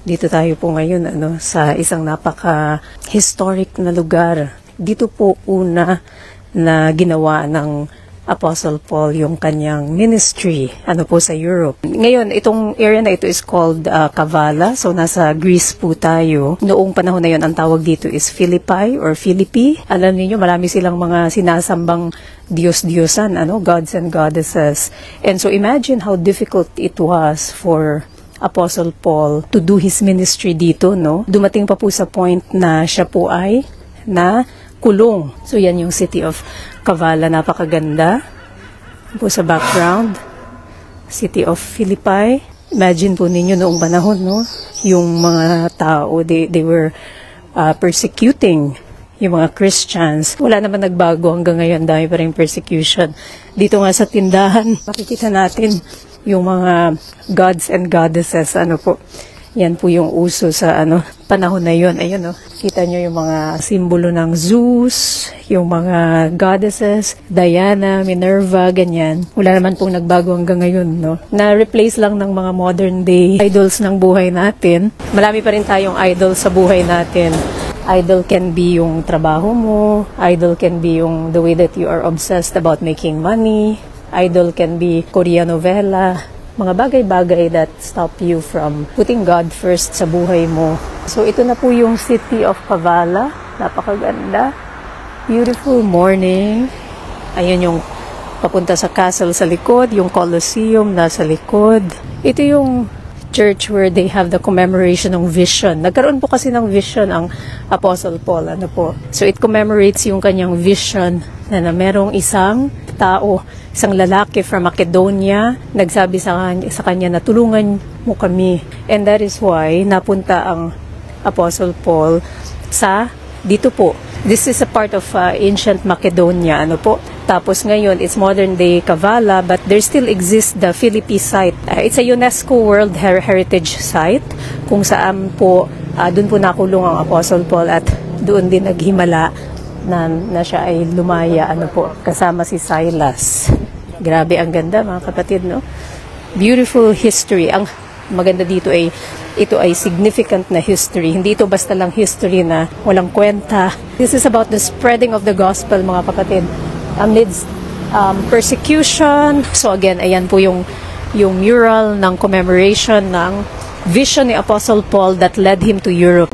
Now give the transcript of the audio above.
Dito tayo po ngayon sa isang napaka-historic na lugar. Dito po una na ginawa ng Apostle Paul yung kanyang ministry po sa Europe. Ngayon, itong area na ito is called Kavala. So, nasa Greece po tayo. Noong panahon na yun, ang tawag dito is Philippi or Philippi. Alam niyo, marami silang mga sinasambang Diyos-Diyosan, gods and goddesses. And so, imagine how difficult it was for Apostle Paul to do his ministry dito, Dumating pa po sa point na siya po ay kulong. So, yan yung city of Kavala, napakaganda. Po sa background, city of Philippi. Imagine po ninyo noong panahon, yung mga tao, they were persecuting yung mga Christians. Wala naman nagbago hanggang ngayon, dami pa rin persecution. Dito nga sa tindahan, makikita natin yung mga gods and goddesses, po. Yan po yung uso sa panahon na yun. Ayun, kita nyo yung mga simbolo ng Zeus, yung mga goddesses, Diana, Minerva, ganyan. Wala naman pong nagbago hanggang ngayon, Na-replace lang ng mga modern day idols ng buhay natin. Marami pa rin tayong idol sa buhay natin. Idol can be yung trabaho mo. Idol can be yung the way that you are obsessed about making money. Idol can be Korean novela. Mga bagay-bagay that stop you from putting God first sa buhay mo. So, ito na po yung city of Kavala. Napakaganda. Beautiful morning. Ayan yung papunta sa castle sa likod. Yung Colosseum nasa likod. Ito yung church where they have the commemoration ng vision. Nagkaroon po kasi ng vision ang Apostle Paul. So, it commemorates yung kanyang vision na merong isang tao, isang lalaki from Macedonia, nagsabi sa kanya na tulungan mo kami. And that is why napunta ang Apostle Paul dito po. This is a part of ancient Macedonia, Tapos ngayon, it's modern day Kavala, but there still exists the Philippi site. It's a UNESCO World Heritage Site, kung saan po, doon po nakulong ang Apostle Paul at doon din naghimala na siya ay lumaya, kasama si Silas. Grabe, ang ganda, mga kapatid, Beautiful history. Ang maganda dito ay, ito ay significant na history. Hindi ito basta lang history na walang kwenta. This is about the spreading of the gospel, mga kapatid, amidst persecution. So again, ayan po yung mural ng commemoration ng vision ni Apostle Paul that led him to Europe.